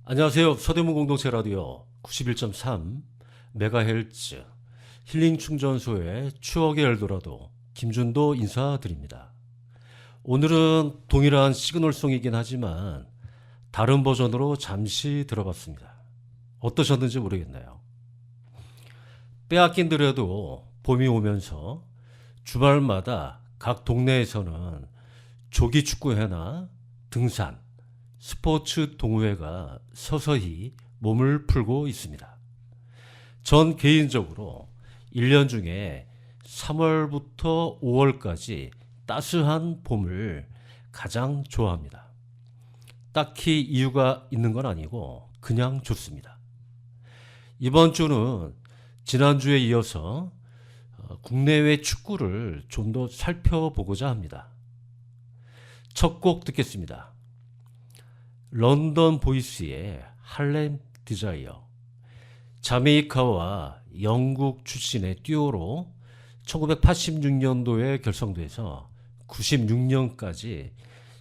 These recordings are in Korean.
안녕하세요. 서대문 공동체 라디오 91.3 메가헬츠 힐링 충전소의 추억의 엘도라도 김준도 인사드립니다. 오늘은 동일한 시그널송이긴 하지만 다른 버전으로 잠시 들어봤습니다. 어떠셨는지 모르겠네요. 빼앗긴 듯해도 봄이 오면서 주말마다 각 동네에서는 조기 축구회나 등산, 스포츠 동호회가 서서히 몸을 풀고 있습니다. 전 개인적으로 1년 중에 3월부터 5월까지 따스한 봄을 가장 좋아합니다. 딱히 이유가 있는 건 아니고 그냥 좋습니다. 이번 주는 지난주에 이어서 국내외 축구를 좀 더 살펴보고자 합니다. 첫 곡 듣겠습니다. 런던 보이스의 할렘 디자이어. 자메이카와 영국 출신의 듀오로 1986년도에 결성돼서 96년까지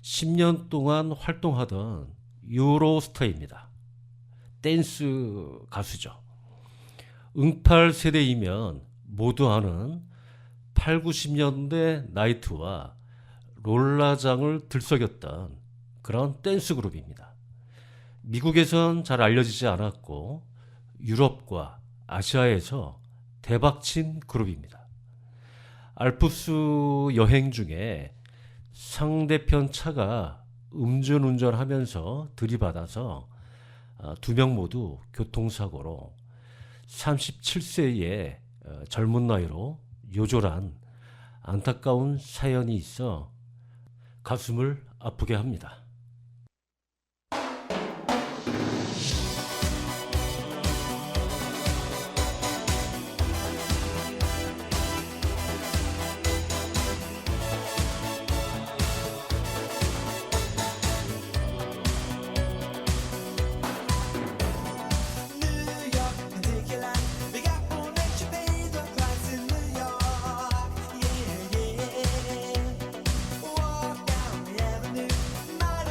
10년 동안 활동하던 유로스타입니다. 댄스 가수죠. 응팔 세대이면 모두 아는 8, 90년대 나이트와 롤라장을 들썩였던 그런 댄스 그룹입니다. 미국에선 잘 알려지지 않았고 유럽과 아시아에서 대박친 그룹입니다. 알프스 여행 중에 상대편 차가 음주운전하면서 들이받아서 두 명 모두 교통사고로 37세의 젊은 나이로 요절한 안타까운 사연이 있어 가슴을 아프게 합니다. Walk down the avenue, might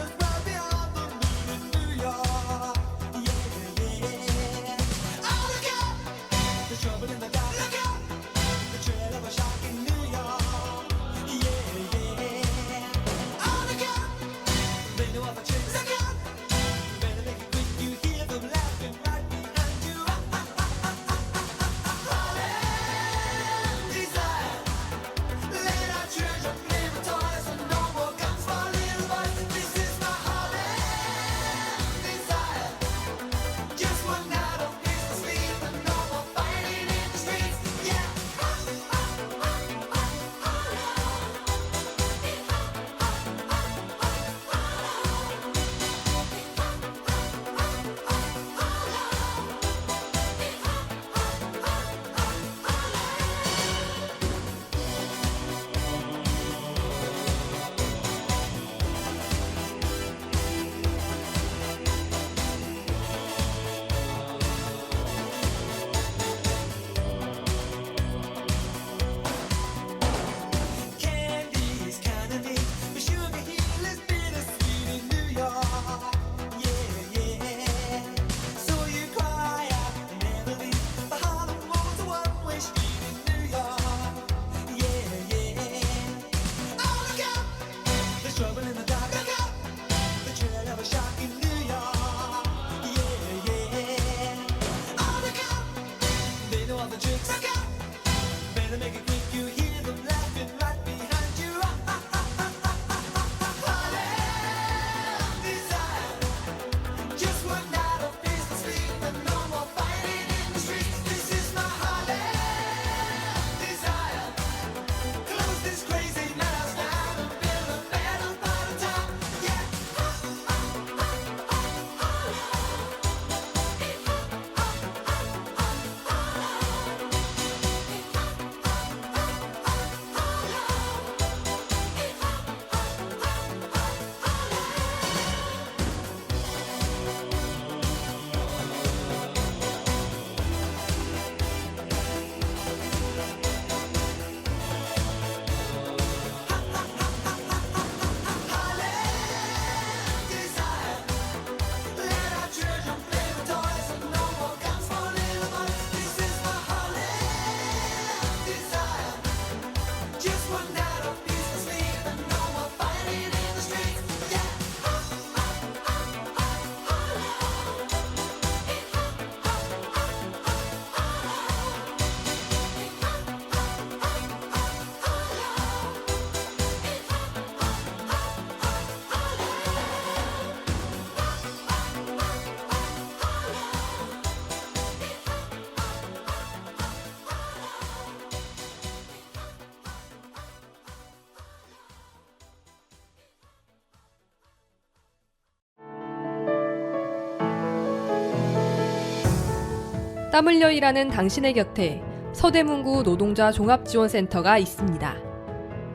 땀 흘려 일하는 당신의 곁에 서대문구 노동자 종합지원센터가 있습니다.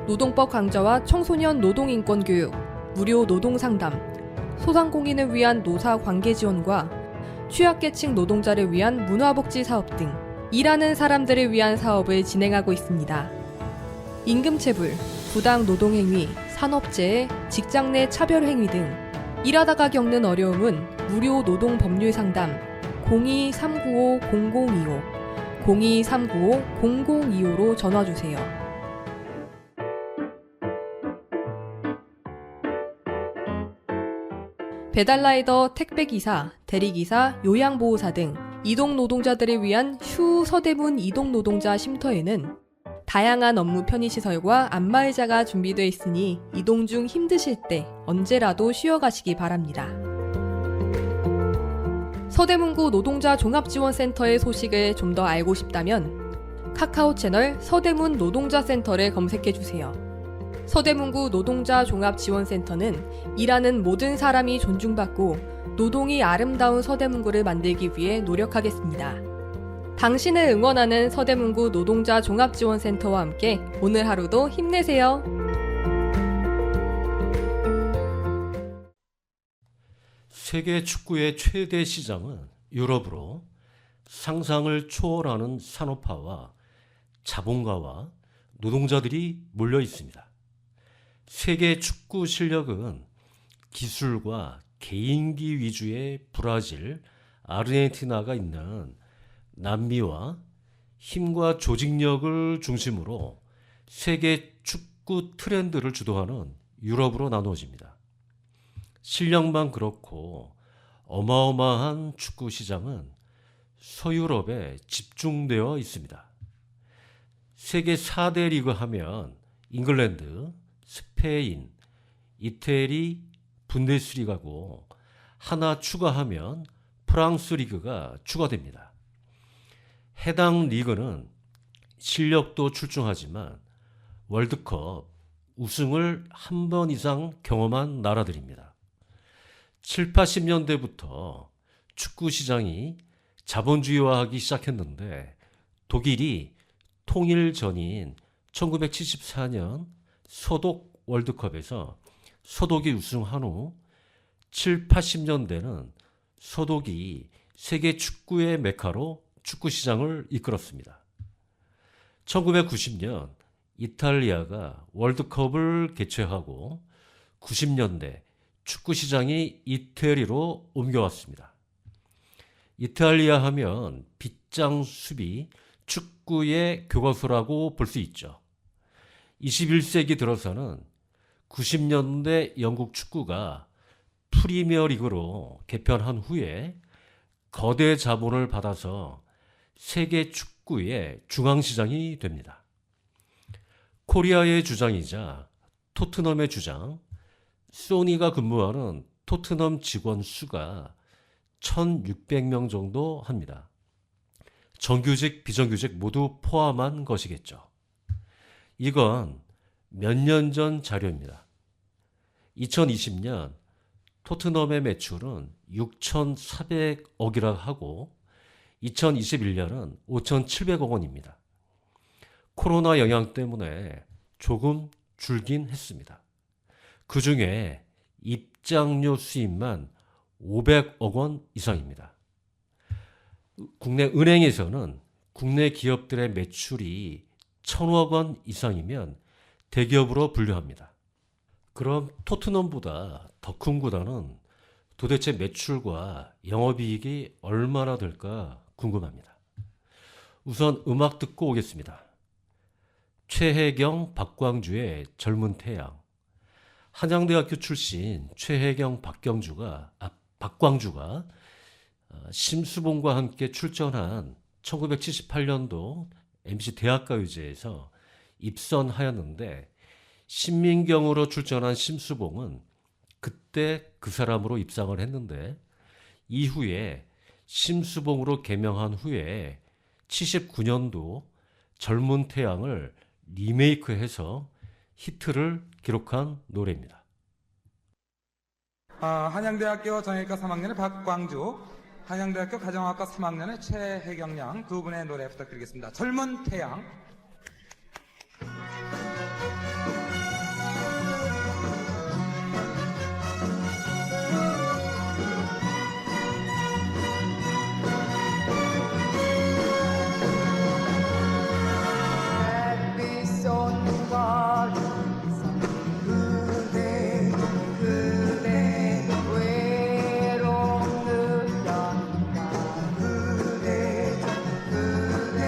노동법 강좌와 청소년 노동인권 교육, 무료 노동상담, 소상공인을 위한 노사 관계 지원과 취약계층 노동자를 위한 문화복지 사업 등 일하는 사람들을 위한 사업을 진행하고 있습니다. 임금체불, 부당 노동행위, 산업재해, 직장 내 차별행위 등 일하다가 겪는 어려움은 무료 노동 법률 상담 02-395-0025, 02-395-0025로 전화주세요. 배달라이더, 택배기사, 대리기사, 요양보호사 등 이동노동자들을 위한 슈 서대문 이동노동자 쉼터에는 다양한 업무 편의시설과 안마의자가 준비되어 있으니 이동 중 힘드실 때 언제라도 쉬어가시기 바랍니다. 서대문구 노동자 종합지원센터의 소식을 좀 더 알고 싶다면 카카오 채널 서대문 노동자센터를 검색해주세요. 서대문구 노동자 종합지원센터는 일하는 모든 사람이 존중받고 노동이 아름다운 서대문구를 만들기 위해 노력하겠습니다. 당신을 응원하는 서대문구 노동자 종합지원센터와 함께 오늘 하루도 힘내세요. 세계 축구의 최대 시장은 유럽으로 상상을 초월하는 산업화와 자본가와 노동자들이 몰려 있습니다. 세계 축구 실력은 기술과 개인기 위주의 브라질, 아르헨티나가 있는 남미와 힘과 조직력을 중심으로 세계 축구 트렌드를 주도하는 유럽으로 나누어집니다. 실력만 그렇고 어마어마한 축구 시장은 서유럽에 집중되어 있습니다. 세계 4대 리그 하면 잉글랜드, 스페인, 이태리, 분데스리가고 하나 추가하면 프랑스 리그가 추가됩니다. 해당 리그는 실력도 출중하지만 월드컵 우승을 한 번 이상 경험한 나라들입니다. 7, 80년대부터 축구 시장이 자본주의화하기 시작했는데 독일이 통일 전인 1974년 소독 월드컵에서 소독이 우승한 후 7, 80년대는 소독이 세계 축구의 메카로 축구 시장을 이끌었습니다. 1990년 이탈리아가 월드컵을 개최하고 90년대 축구 시장이 이태리로 옮겨왔습니다. 이탈리아 하면 빗장 수비, 축구의 교과서라고 볼 수 있죠. 21세기 들어서는 90년대 영국 축구가 프리미어 리그로 개편한 후에 거대 자본을 받아서 세계 축구의 중앙시장이 됩니다. 코리아의 주장이자 토트넘의 주장, 소니가 근무하는 토트넘 직원 수가 1,600명 정도 합니다. 정규직, 비정규직 모두 포함한 것이겠죠. 이건 몇 년 전 자료입니다. 2020년 토트넘의 매출은 6,400억이라 하고 2021년은 5,700억 원입니다. 코로나 영향 때문에 조금 줄긴 했습니다. 그 중에 입장료 수입만 500억 원 이상입니다. 국내 은행에서는 국내 기업들의 매출이 1,000억 원 이상이면 대기업으로 분류합니다. 그럼 토트넘보다 더 큰 구단은 도대체 매출과 영업이익이 얼마나 될까 궁금합니다. 우선 음악 듣고 오겠습니다. 최혜경, 박광주의 젊은 태양. 한양대학교 출신 최혜경, 박광주가 심수봉과 함께 출전한 1978년도 MC 대학가요제에서 입선하였는데 신민경으로 출전한 심수봉은 그때 그 사람으로 입상을 했는데 이후에 심수봉으로 개명한 후에 79년도 젊은 태양을 리메이크해서 히트를 기록한 노래입니다. 한양대학교 정형외과 3학년의 박광주, 한양대학교 가정학과 3학년의 최혜경 양 두 분의 노래 부탁드리겠습니다. 젊은 태양. 햇빛 쏟는 거리에서 그대 그대 외로움 느꼈다 그대 그대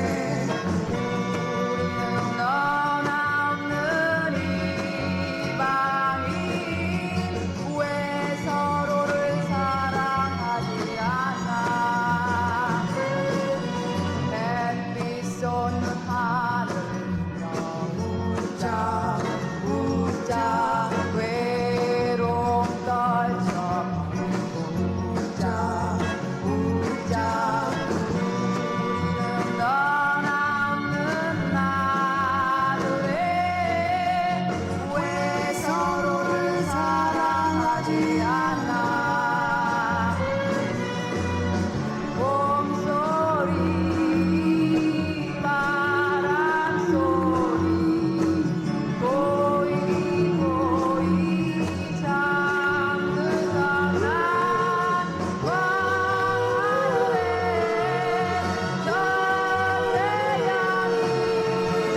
우리는 너나 없는 이 방이 왜 서로를 사랑하지 않아 햇빛 쏟는 하늘 웃자 웃자 외로움 떨쳐 웃자 웃자 우리는 너나 없는 나들에 왜 서로를 사랑하지 않나 봄소리 바람소리 고이 고이 잠드던 난 광하늘에 저 태양이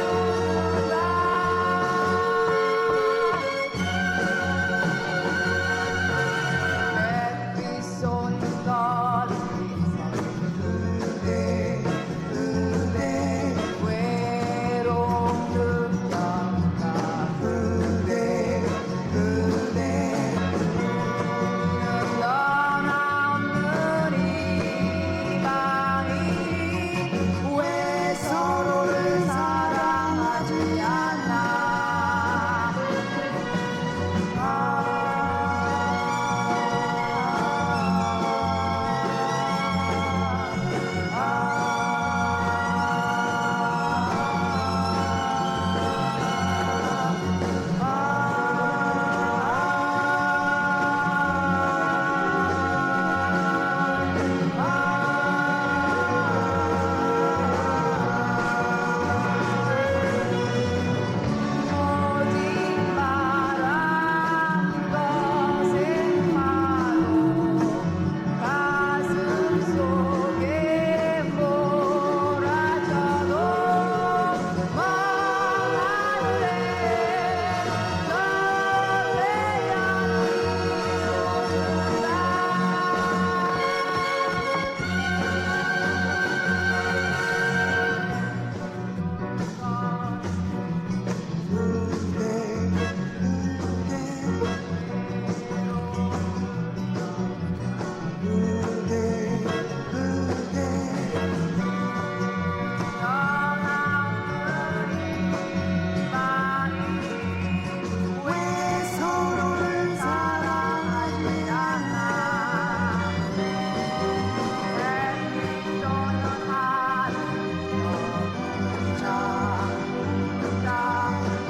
오는가 햇빛 쏟는 거리에서 그대 그대 외로움 느꼈다 그대 그대 우리는 너나 없는 이 방이 왜 서로를 사랑하지 않나 오직 바람 거센마도 가슴 속에 몰아쳐도 먼 하늘에 저 태양이 왜 서로를 사랑하지 않나 햇빛 쏟는 하늘 웃자 웃자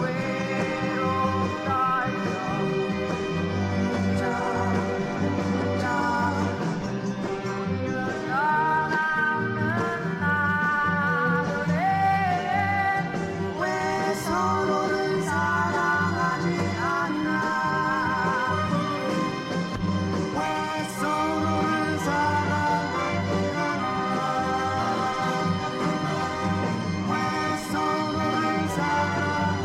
외로움 떨쳐 웃자 웃자 우리는 너나 없는 나들에 왜 서로를 사랑하지 않나 왜 서로를 사랑하지 않나 왜 서로를 사랑하지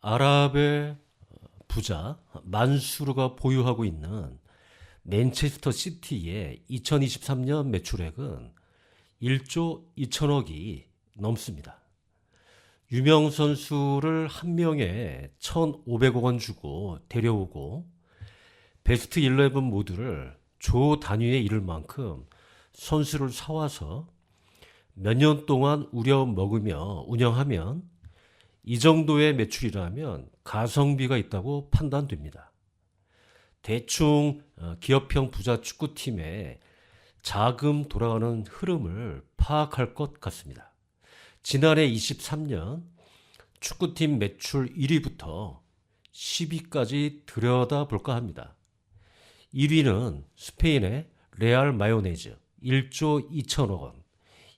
아랍의 부자 만수르가 보유하고 있는 맨체스터 시티의 2023년 매출액은 1조 2천억이 넘습니다. 유명 선수를 한 명에 1,500억 원 주고 데려오고 베스트 11 모두를 조 단위에 이를 만큼 선수를 사와서 몇 년 동안 우려 먹으며 운영하면 이 정도의 매출이라면 가성비가 있다고 판단됩니다. 대충 기업형 부자 축구팀의 자금 돌아가는 흐름을 파악할 것 같습니다. 지난해 23년 축구팀 매출 1위부터 10위까지 들여다볼까 합니다. 1위는 스페인의 레알 마요네즈 1조 2천억 원,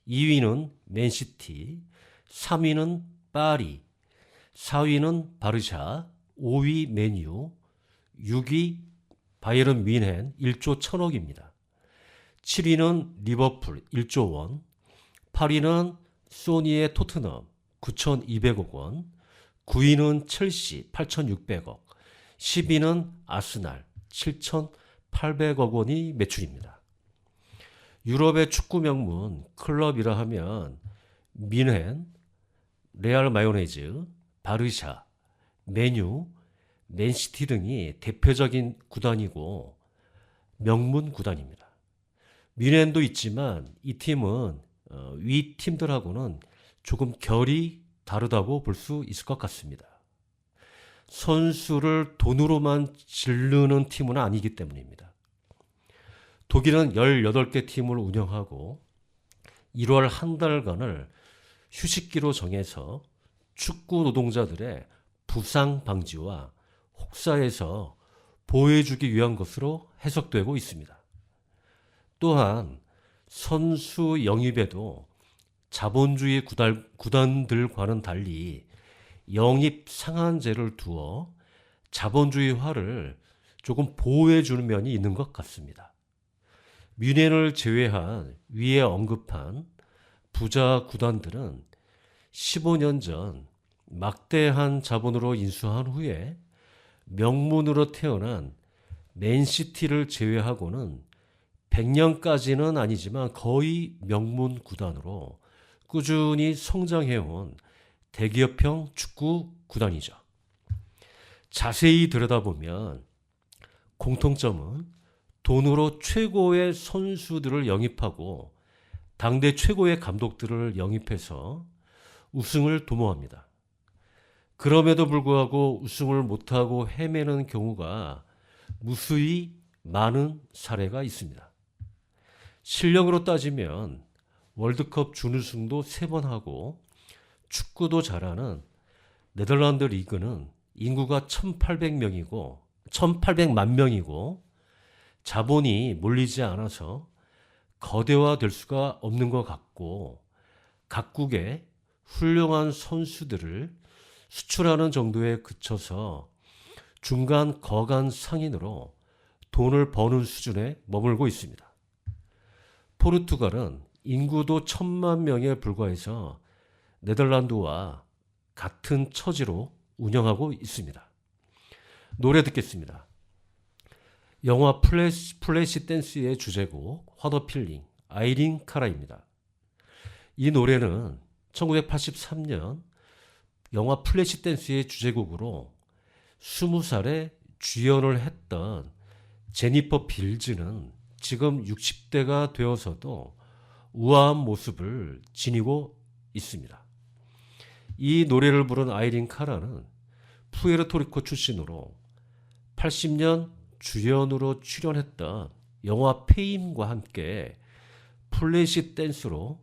2위는 맨시티, 3위는 파리, 4위는 바르샤, 5위 맨유, 6위 바이에른 뮌헨 1조 1천억입니다. 7위는 리버풀 1조 원, 8위는 소니의 토트넘 9,200억 원, 9위는 첼시 8,600억, 10위는 아스날 7,800억 원이 매출입니다. 유럽의 축구 명문 클럽이라 하면 뮌헨, 레알 마요네즈, 바르샤, 맨유, 맨시티 등이 대표적인 구단이고 명문 구단입니다. 뮌헨도 있지만 이 팀은 위 팀들하고는 조금 결이 다르다고 볼 수 있을 것 같습니다. 선수를 돈으로만 지르는 팀은 아니기 때문입니다. 독일은 18개 팀을 운영하고 1월 한 달간을 휴식기로 정해서 축구 노동자들의 부상 방지와 혹사에서 보호해주기 위한 것으로 해석되고 있습니다. 또한 선수 영입에도 자본주의 구단들과는 달리 영입 상한제를 두어 자본주의화를 조금 보호해주는 면이 있는 것 같습니다. 뮌헨을 제외한 위에 언급한 부자 구단들은 15년 전 막대한 자본으로 인수한 후에 명문으로 태어난 맨시티를 제외하고는 100년까지는 아니지만 거의 명문 구단으로 꾸준히 성장해온 대기업형 축구 구단이죠. 자세히 들여다보면 공통점은 돈으로 최고의 선수들을 영입하고 당대 최고의 감독들을 영입해서 우승을 도모합니다. 그럼에도 불구하고 우승을 못하고 헤매는 경우가 무수히 많은 사례가 있습니다. 실력으로 따지면 월드컵 준우승도 3번 하고 축구도 잘하는 네덜란드 리그는 인구가 1,800만 명이고 자본이 몰리지 않아서 거대화될 수가 없는 것 같고 각국의 훌륭한 선수들을 수출하는 정도에 그쳐서 중간 거간 상인으로 돈을 버는 수준에 머물고 있습니다. 포르투갈은 인구도 1,000만 명에 불과해서 네덜란드와 같은 처지로 운영하고 있습니다. 노래 듣겠습니다. 영화 플래시 댄스의 주제곡 화더필링 아이린 카라입니다. 이 노래는 1983년 영화 플래시 댄스의 주제곡으로 20살에 주연을 했던 제니퍼 빌즈는 지금 60대가 되어서도 우아한 모습을 지니고 있습니다. 이 노래를 부른 아이린 카라는 푸에르토리코 출신으로 80년 주연으로 출연했던 영화 페임과 함께 플래시 댄스로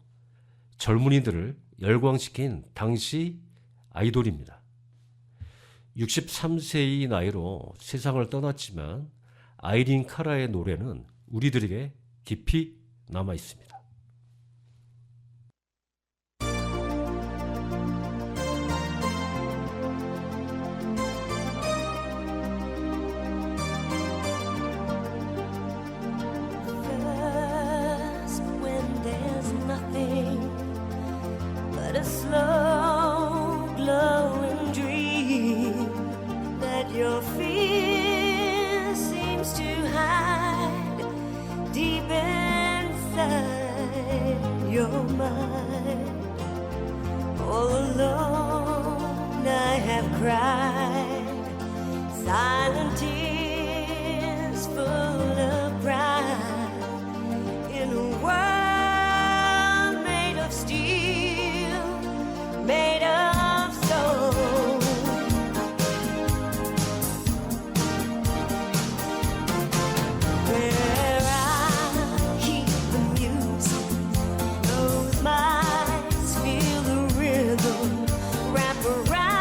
젊은이들을 열광시킨 당시 아이돌입니다. 63세의 나이로 세상을 떠났지만 아이린 카라의 노래는 우리들에게 깊이 남아 있습니다. First, when there's nothing but a slow glowing dream that your fear seems to hide deep inside your mind. All alone I have cried silent tears full of pride in a world made of steel, made of soul. Where I keep the music, those minds feel the rhythm, wrap around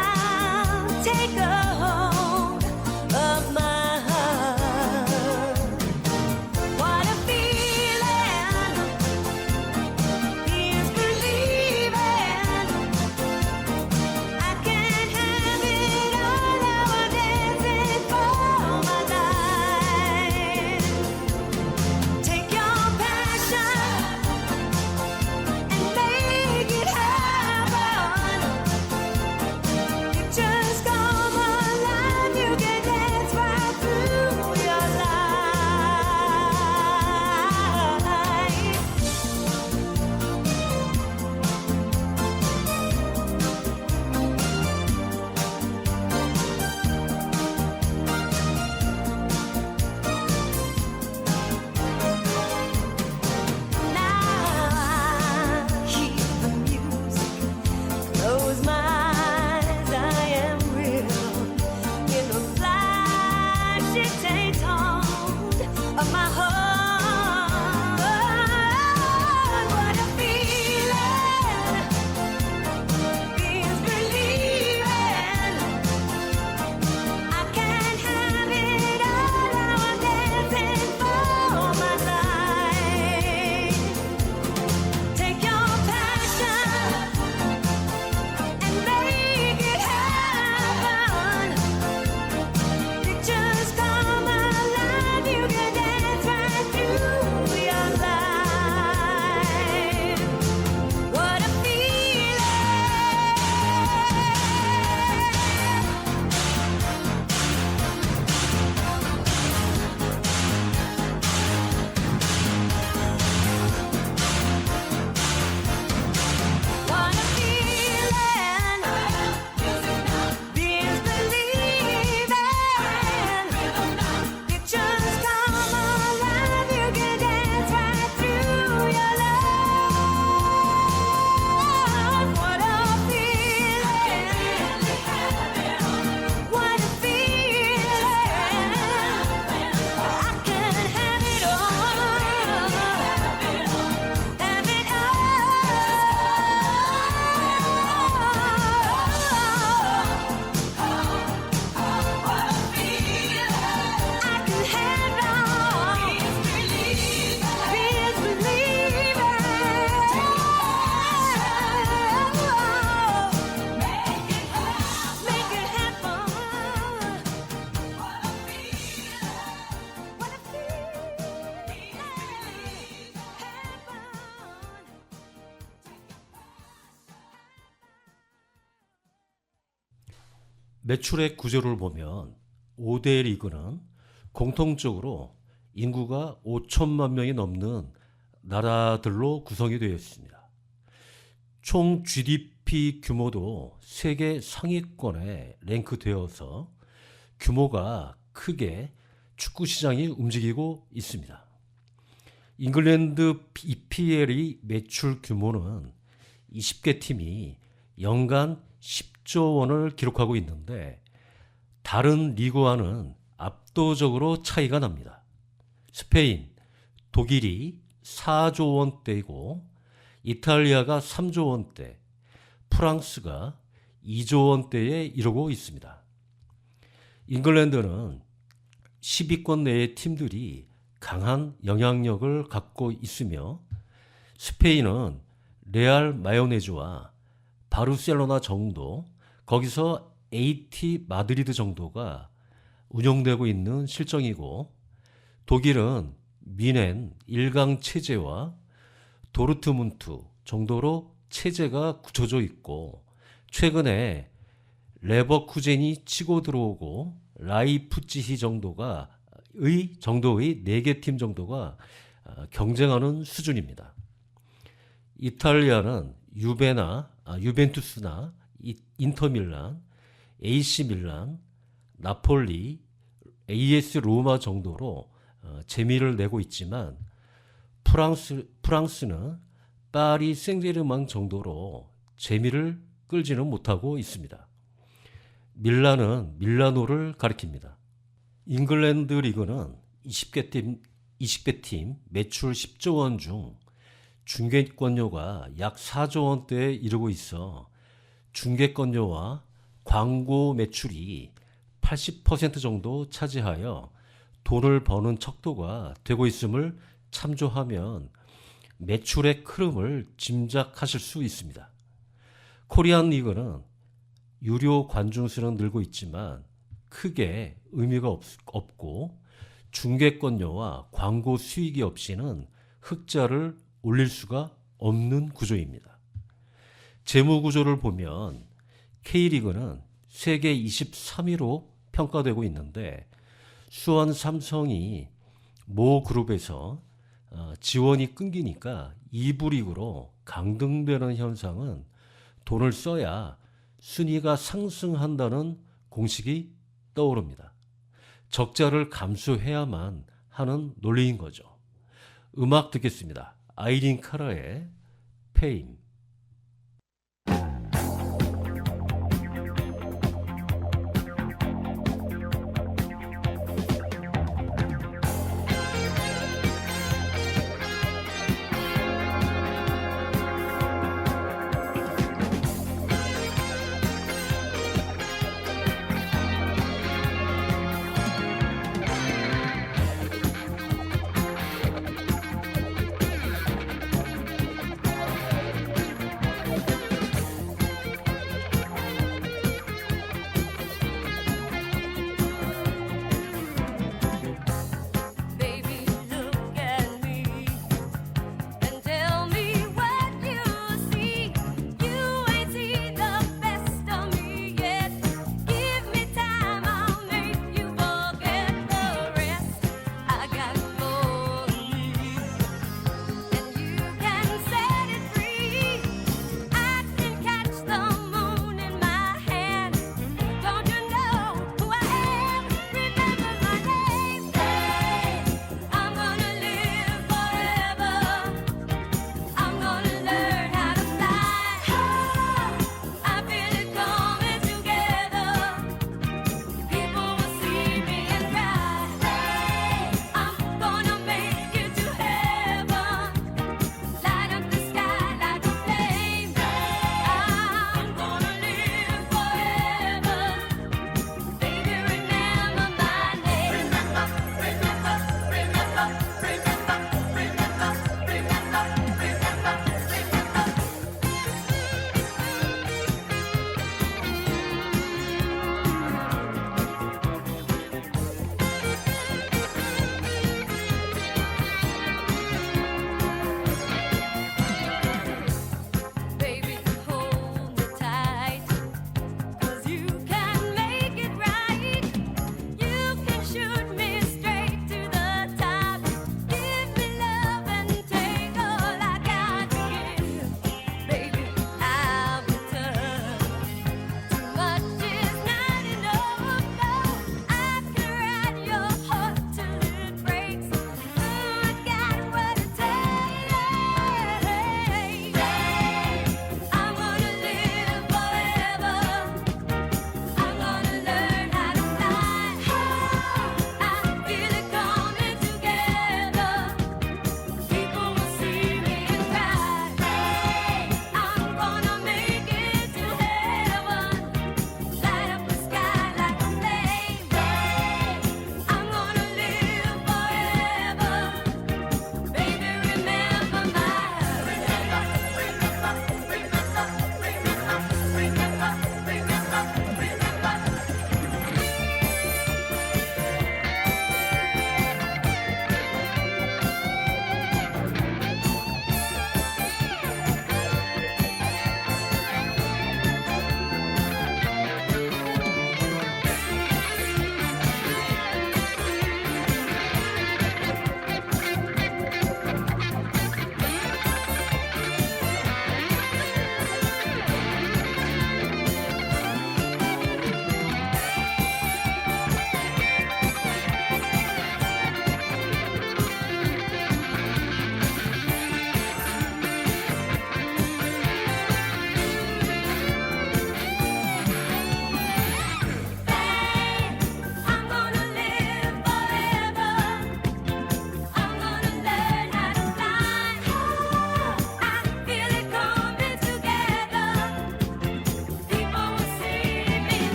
매출액 구조를 보면 5대 리그는 공통적으로 인구가 5천만 명이 넘는 나라들로 구성이 되어 있습니다. 총 GDP 규모도 세계 상위권에 랭크되어서 규모가 크게 축구 시장이 움직이고 있습니다. 잉글랜드 EPL의 매출 규모는 20개 팀이 연간 10조 원을 기록하고 있는데 다른 리그와는 압도적으로 차이가 납니다. 스페인, 독일이 4조 원대이고 이탈리아가 3조 원대, 프랑스가 2조 원대에 이르고 있습니다. 잉글랜드는 10위권 내의 팀들이 강한 영향력을 갖고 있으며 스페인은 레알 마요네즈와 바르셀로나 정도, 거기서 AT 마드리드 정도가 운영되고 있는 실정이고 독일은 미넨 1강 체제와 도르트문트 정도로 체제가 굳혀져 있고 최근에 레버쿠젠이 치고 들어오고 라이프치히 정도의 4개 팀 정도가 경쟁하는 수준입니다. 이탈리아는 유벤투스나 인터밀란, AC 밀란, 나폴리, AS 로마 정도로 재미를 내고 있지만 프랑스는 파리 생제르맹 정도로 재미를 끌지는 못하고 있습니다. 밀란은 밀라노를 가리킵니다. 잉글랜드 리그는 20개 팀 매출 10조 원 중 중계권료가 약 4조 원대에 이르고 있어 중계권료와 광고 매출이 80% 정도 차지하여 돈을 버는 척도가 되고 있음을 참조하면 매출의 흐름을 짐작하실 수 있습니다. 코리안 리그는 유료 관중 수는 늘고 있지만 크게 의미가 없고 중계권료와 광고 수익이 없이는 흑자를 올릴 수가 없는 구조입니다. 재무 구조를 보면 K리그는 세계 23위로 평가되고 있는데 수원 삼성이 모 그룹에서 지원이 끊기니까 2부 리그로 강등되는 현상은 돈을 써야 순위가 상승한다는 공식이 떠오릅니다. 적자를 감수해야만 하는 논리인 거죠. 음악 듣겠습니다. 아이린 카라의 페인.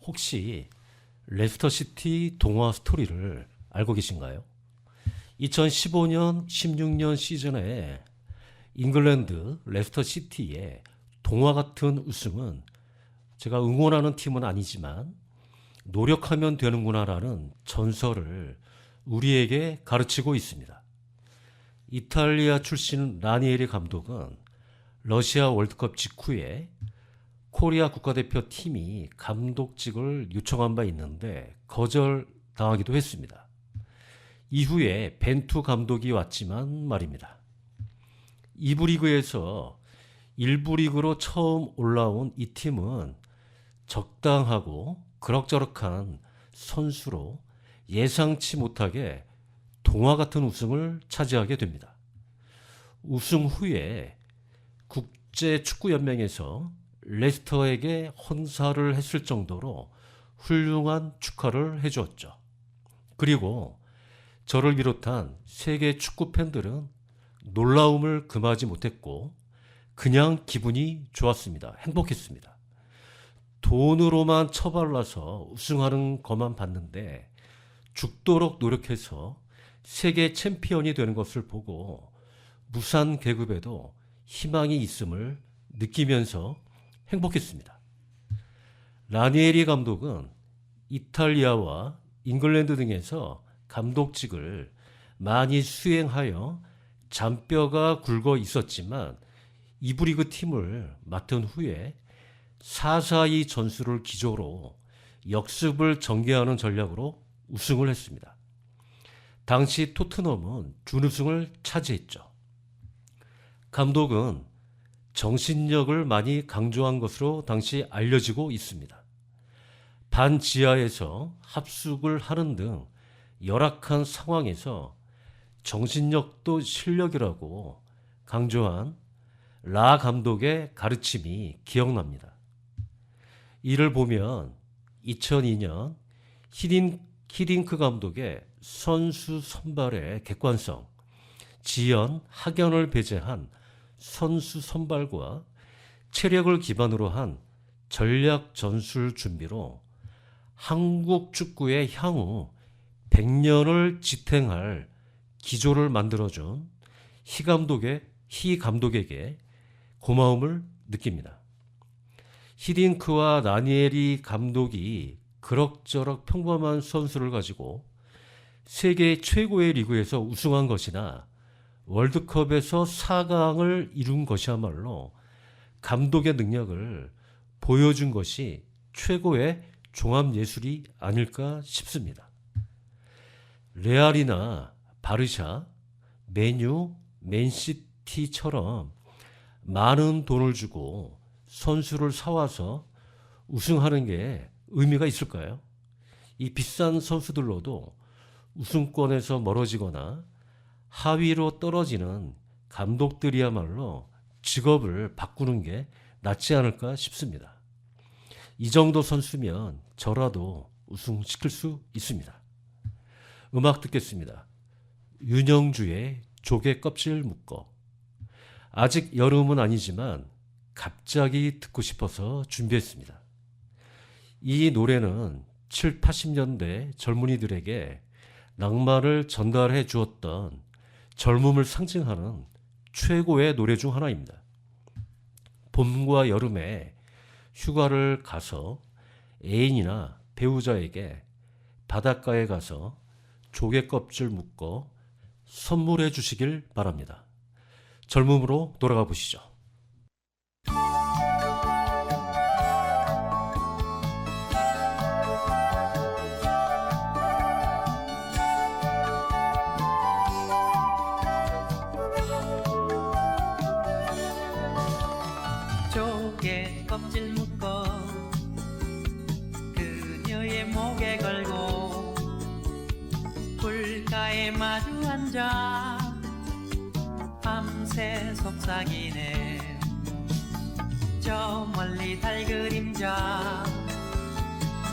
혹시 레스터시티 동화 스토리를 알고 계신가요? 2015년, 16년 시즌에 잉글랜드 레스터시티의 동화 같은 우승은 제가 응원하는 팀은 아니지만 노력하면 되는구나라는 전설을 우리에게 가르치고 있습니다. 이탈리아 출신 라니에리 감독은 러시아 월드컵 직후에 코리아 국가대표 팀이 감독직을 요청한 바 있는데 거절당하기도 했습니다. 이후에 벤투 감독이 왔지만 말입니다. 2부 리그에서 1부 리그로 처음 올라온 이 팀은 적당하고 그럭저럭한 선수로 예상치 못하게 동화 같은 우승을 차지하게 됩니다. 우승 후에 국제축구연맹에서 레스터에게 헌사를 했을 정도로 훌륭한 축하를 해주었죠. 그리고 저를 비롯한 세계 축구 팬들은 놀라움을 금하지 못했고 그냥 기분이 좋았습니다. 행복했습니다. 돈으로만 처발라서 우승하는 것만 봤는데 죽도록 노력해서 세계 챔피언이 되는 것을 보고 무산 계급에도 희망이 있음을 느끼면서 행복했습니다. 라니에리 감독은 이탈리아와 잉글랜드 등에서 감독직을 많이 수행하여 잔뼈가 굵어 있었지만 이부 리그 팀을 맡은 후에 4-4-2 전술을 기조로 역습을 전개하는 전략으로 우승을 했습니다. 당시 토트넘은 준우승을 차지했죠. 감독은 정신력을 많이 강조한 것으로 당시 알려지고 있습니다. 반지하에서 합숙을 하는 등 열악한 상황에서 정신력도 실력이라고 강조한 라 감독의 가르침이 기억납니다. 이를 보면 2002년 히딩크 감독의 선수 선발의 객관성, 지연, 학연을 배제한 선수 선발과 체력을 기반으로 한 전략 전술 준비로 한국 축구의 향후 100년을 지탱할 기조를 만들어준 히 감독에게 고마움을 느낍니다. 히딩크와 라니에리 감독이 그럭저럭 평범한 선수를 가지고 세계 최고의 리그에서 우승한 것이나 월드컵에서 4강을 이룬 것이야말로 감독의 능력을 보여준 것이 최고의 종합예술이 아닐까 싶습니다. 레알이나 바르샤, 맨유, 맨시티처럼 많은 돈을 주고 선수를 사와서 우승하는 게 의미가 있을까요? 이 비싼 선수들로도 우승권에서 멀어지거나 하위로 떨어지는 감독들이야말로 직업을 바꾸는 게 낫지 않을까 싶습니다. 이 정도 선수면 저라도 우승시킬 수 있습니다. 음악 듣겠습니다. 윤영주의 조개 껍질 묶어. 아직 여름은 아니지만 갑자기 듣고 싶어서 준비했습니다. 이 노래는 7, 80년대 젊은이들에게 낭만을 전달해 주었던 젊음을 상징하는 최고의 노래 중 하나입니다. 봄과 여름에 휴가를 가서 애인이나 배우자에게 바닷가에 가서 조개 껍질 묶어 선물해 주시길 바랍니다. 젊음으로 돌아가 보시죠. 조개 껍질 묶어 그녀의 목에 걸고 불가에 마주 앉아 밤새 속삭이네. 저 멀리 달 그림자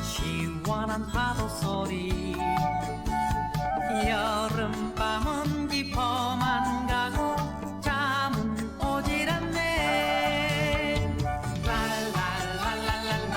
시원한 파도 소리 여름밤은 깊어만 가고 잠은 오질 않네. 랄랄랄랄랄라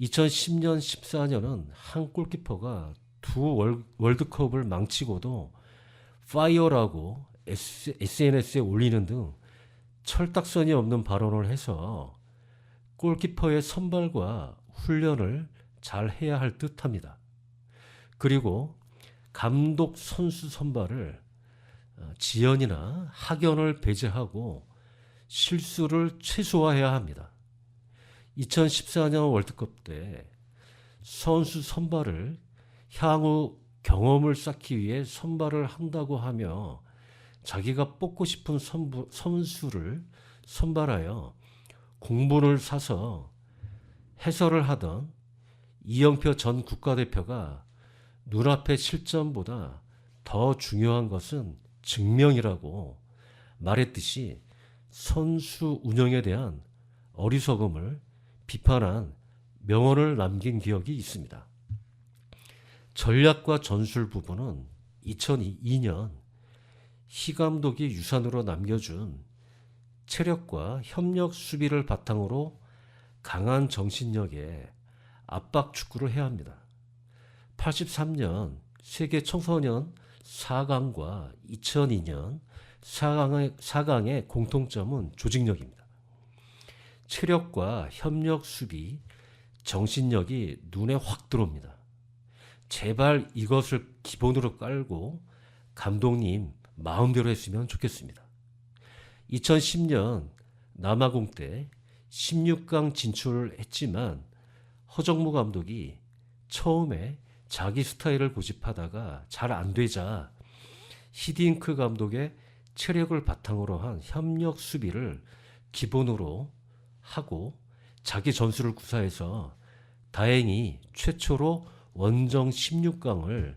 2010년, 14년은 한 골키퍼가 두 월드컵을 망치고도 파이어라고 SNS에 올리는 등 철딱선이 없는 발언을 해서 골키퍼의 선발과 훈련을 잘 해야 할 듯합니다. 그리고 감독 선수 선발을 지연이나 학연을 배제하고 실수를 최소화해야 합니다. 2014년 월드컵 때 선수 선발을 향후 경험을 쌓기 위해 선발을 한다고 하며 자기가 뽑고 싶은 선수를 선발하여 공분을 사서 해설을 하던 이영표 전 국가대표가 눈앞의 실전보다 더 중요한 것은 증명이라고 말했듯이 선수 운영에 대한 어리석음을 비판한 명언을 남긴 기억이 있습니다. 전략과 전술 부분은 2002년 희 감독이 유산으로 남겨준 체력과 협력 수비를 바탕으로 강한 정신력의 압박 축구를 해야 합니다. 83년 세계 청소년 4강과 2002년 4강의 공통점은 조직력입니다. 체력과 협력 수비, 정신력이 눈에 확 들어옵니다. 제발 이것을 기본으로 깔고 감독님 마음대로 했으면 좋겠습니다. 2010년 남아공 때 16강 진출을 했지만 허정무 감독이 처음에 자기 스타일을 고집하다가 잘 안 되자 히딩크 감독의 체력을 바탕으로 한 협력 수비를 기본으로 하고 자기 전술을 구사해서 다행히 최초로 원정 16강을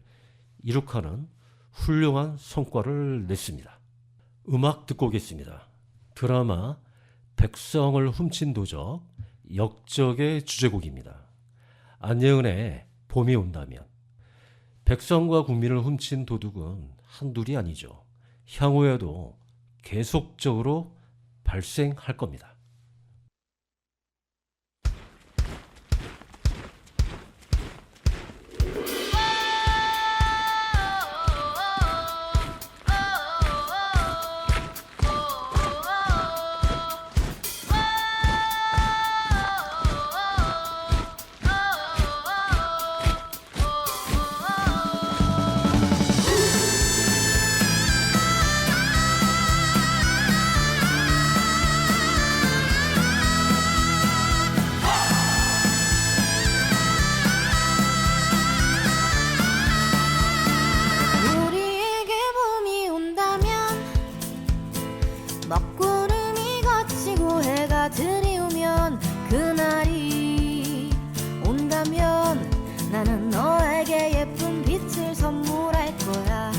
이룩하는 훌륭한 성과를 냈습니다. 음악 듣고 오겠습니다. 드라마 백성을 훔친 도적, 역적의 주제곡입니다. 안예은의 봄이 온다면. 백성과 국민을 훔친 도둑은 한둘이 아니죠. 향후에도 계속적으로 발생할 겁니다. 우리에게 봄이 온다면 먹구름이 걷히고 해가 들이오면 그날이 온다면 나는 너에게 예쁜 빛을 선물할 거야.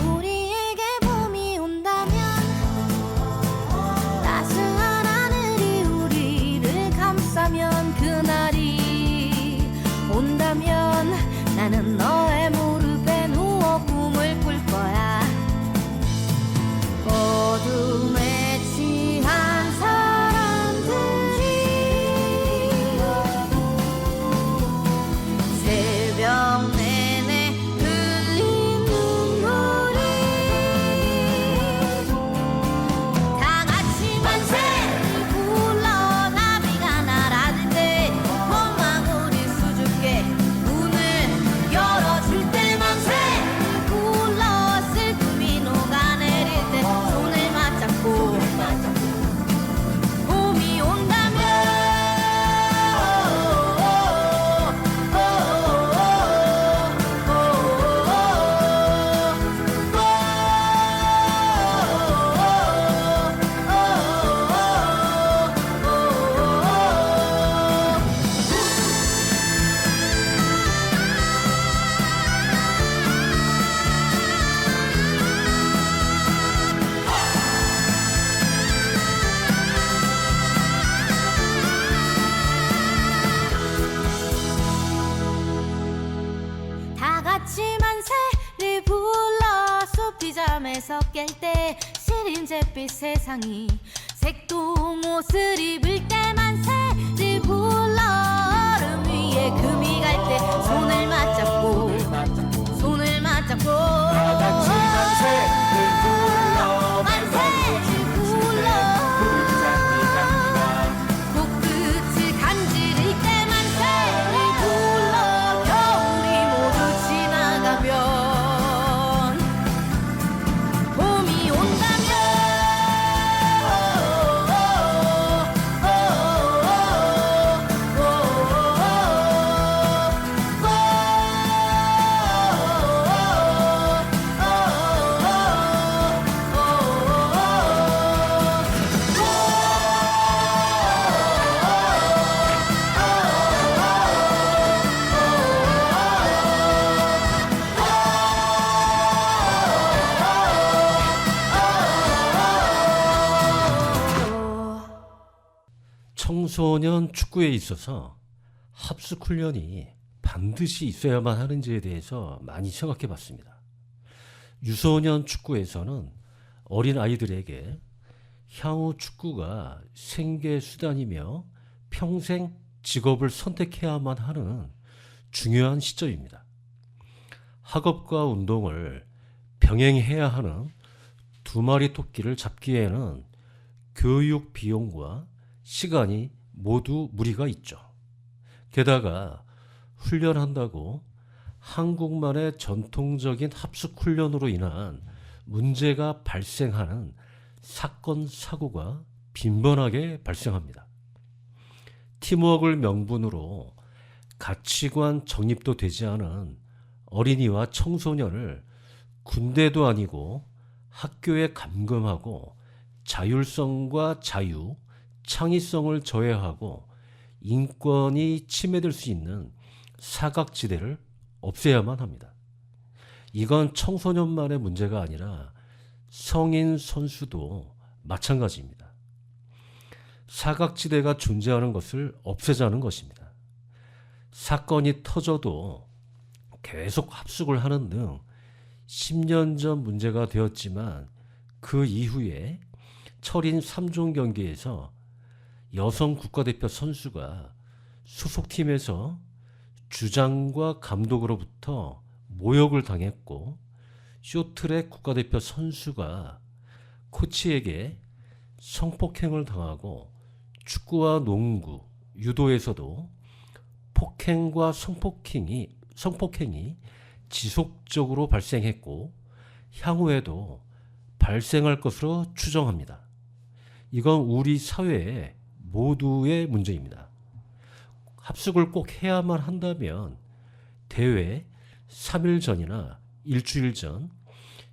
우리에게 봄이 온다면 따스한 하늘이 우리를 감싸면 그날이 온다면 나는 너의 무릎에 누워 꿈을 꿀 거야. 어둠에 취한 사람들이 새벽 내내 흘린 눈물이 다 같이 만세를 불러 나비가 날아들 때 봄망울이 수줍게 문을 열어줄 때 만세를 불러 슬픔이 녹아내릴 때 손을 맞잡고 봄이 온다면 다 같이 만세를 불러 숲이 잠에서 깰 때 시린 잿빛 세상이 색동 옷을 입을 때 만세를 불러 청소년 축구에 있어서 합숙 훈련이 반드시 있어야만 하는지에 대해서 많이 생각해 봤습니다. 유소년 축구에서는 어린 아이들에게 향후 축구가 생계 수단이며 평생 직업을 선택해야만 하는 중요한 시점입니다. 학업과 운동을 병행해야 하는 두 마리 토끼를 잡기에는 교육 비용과 시간이 모두 무리가 있죠. 게다가 훈련한다고 한국만의 전통적인 합숙 훈련으로 인한 문제가 발생하는 사건, 사고가 빈번하게 발생합니다. 팀워크를 명분으로 가치관 정립도 되지 않은 어린이와 청소년을 군대도 아니고 학교에 감금하고 자율성과 자유, 창의성을 저해하고 인권이 침해될 수 있는 사각지대를 없애야만 합니다. 이건 청소년만의 문제가 아니라 성인 선수도 마찬가지입니다. 사각지대가 존재하는 것을 없애자는 것입니다. 사건이 터져도 계속 합숙을 하는 등 10년 전 문제가 되었지만 그 이후에 철인 3종 경기에서 여성 국가대표 선수가 소속팀에서 주장과 감독으로부터 모욕을 당했고 쇼트랙 국가대표 선수가 코치에게 성폭행을 당하고 축구와 농구, 유도에서도 폭행과 성폭행이 지속적으로 발생했고 향후에도 발생할 것으로 추정합니다. 이건 우리 사회의 모두의 문제입니다. 합숙을 꼭 해야만 한다면 대회 3일 전이나 일주일 전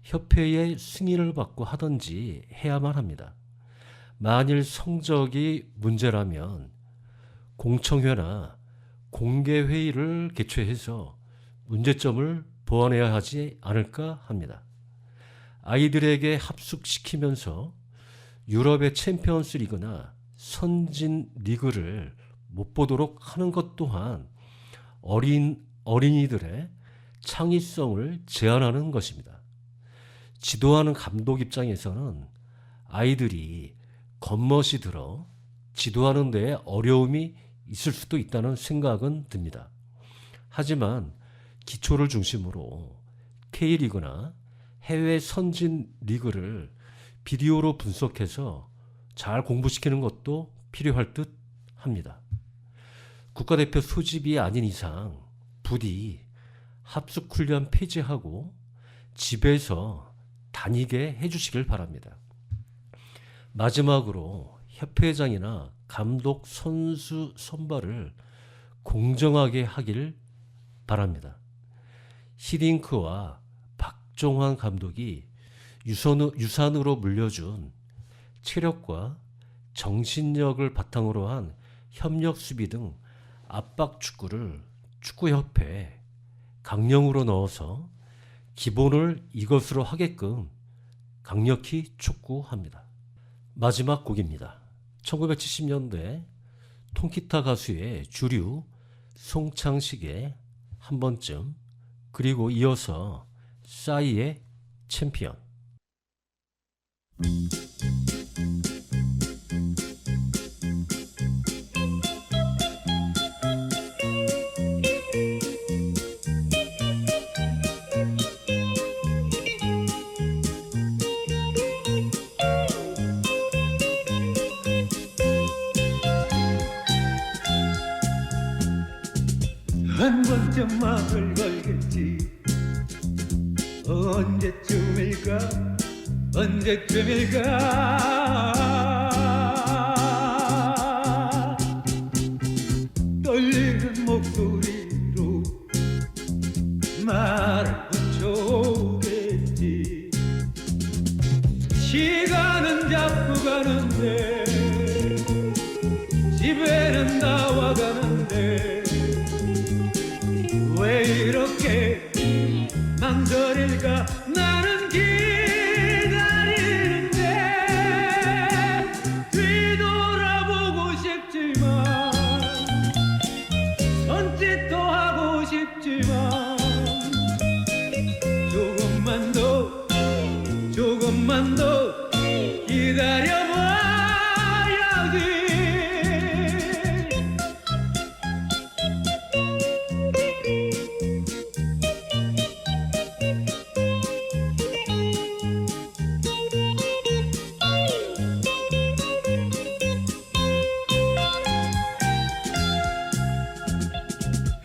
협회의 승인을 받고 하든지 해야만 합니다. 만일 성적이 문제라면 공청회나 공개회의를 개최해서 문제점을 보완해야 하지 않을까 합니다. 아이들에게 합숙시키면서 유럽의 챔피언스 리그나 선진 리그를 못 보도록 하는 것 또한 어린이들의 창의성을 제한하는 것입니다. 지도하는 감독 입장에서는 아이들이 겉멋이 들어 지도하는 데에 어려움이 있을 수도 있다는 생각은 듭니다. 하지만 기초를 중심으로 K리그나 해외 선진 리그를 비디오로 분석해서 잘 공부시키는 것도 필요할 듯 합니다. 국가대표 소집이 아닌 이상 부디 합숙훈련 폐지하고 집에서 다니게 해주시길 바랍니다. 마지막으로 협회장이나 감독, 선수 선발을 공정하게 하길 바랍니다. 히딩크와 박종환 감독이 유산으로 물려준 체력과 정신력을 바탕으로 한 협력 수비 등 압박 축구를 축구협회에 강령으로 넣어서 기본을 이것으로 하게끔 강력히 촉구합니다. 마지막 곡입니다. 1970년대 통기타 가수의 주류 송창식의 한 번쯤, 그리고 이어서 싸이의 챔피언. 한 번쯤 막을 걸겠지. 언제쯤일까 떨리는 목소리로 말을 붙여오겠지. 시간은 자꾸 가는데 집에는 나와 가는데 왜 이렇게 망설일까. 나는 기다리는데 뒤돌아보고 싶지만 또 하고 싶지만 조금만 더 기다려봐야지.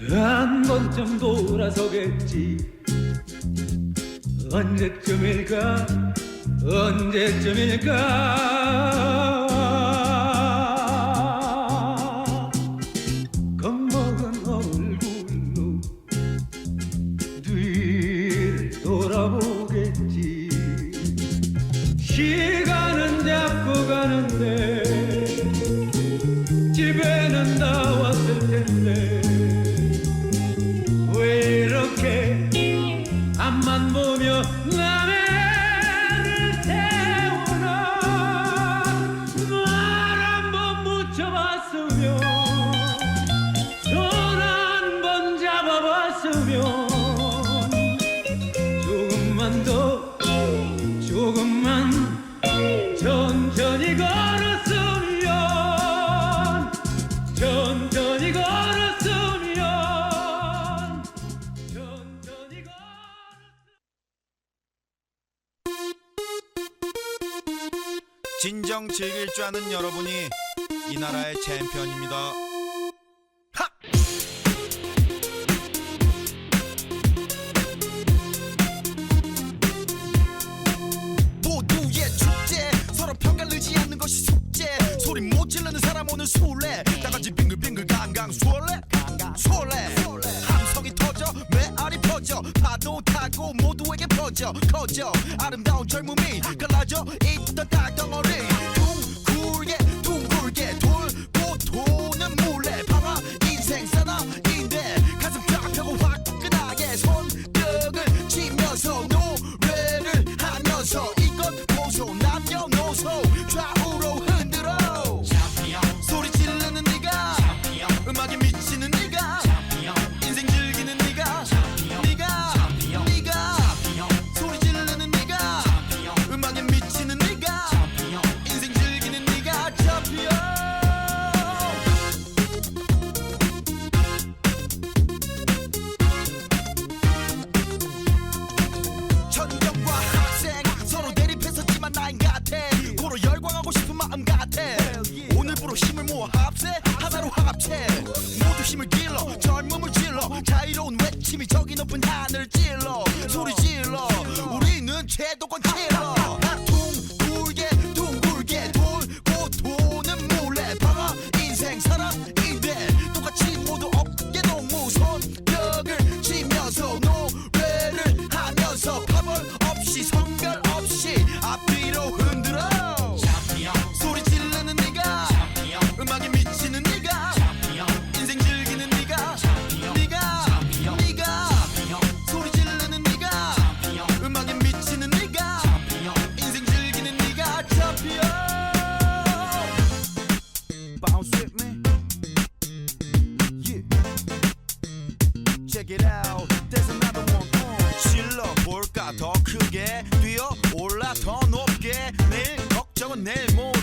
한 번쯤 돌아서겠지. 언제쯤일까 겁먹은 얼굴로 뒤를 돌아보겠지. 시간은 자꾸 가는데 집에는 다 왔을 텐데 왜 이렇게 앞만 보며 남의 애를 태우나. 말 한번 묻혀봤으면 손 한 번 잡아봤으면 조금만 천천히 걸었으면 천천히 진정 즐길 줄 아는 여러분이 이 나라의 챔피언입니다. 하! 모두의 축제, 서로 평가를 의지 않는 것이 숙제. 소리 못 지르는 사람 오늘 술래. 다같이 빙글빙글 강강 술래. 함성이 터져 메아리 퍼져 파도 타고 모두에게 퍼져 커져 아름다운 젊음이 갈라져 있던 땅덩어리. 둥글게 돌고 도는 물레 방아 인생 사나인데 가슴 쫙 펴고 화끈하게 손뼉을 치면서 노래를 하면서 이것 보소 남녀노소 좌우로 흔들어. 소리 지르는 네가 음악에 미치는 네가 인생 즐기는 네가 소리 지르는 네가 음악에 미치는 네가 인생 즐기는 네가 챔피언. 천경과 학생 서로 대립했었지만 나인 같아. 고로 열광하고 싶은 마음 같아. 오늘부로 힘을 모아 합세 하나로 합체. 모두 힘을 길러 젊음을 질러 자유로운 외침이 저기 높은 하늘 찔러. 소리 질러 우리는 최도권 킬러. 둥글게 돌고 도는 물레 방아 인생 사람인데 똑같이 모두 어깨 동무 손뼉을 치면서 노래를 하면서 파벌 없이 성별 없이 앞뒤로 흔들어. 소리 지르는 네가 음악에 미치는 네가 인생 즐기는 네가 소리 지르는 네가 음악에 미치는 네가 인생 즐기는 네가 챔피언. Bounce with me, yeah. Check it out, there's another one. 질러 볼까 더 크게 뛰어 올라 더 높게. 내일 걱정은 내일 모레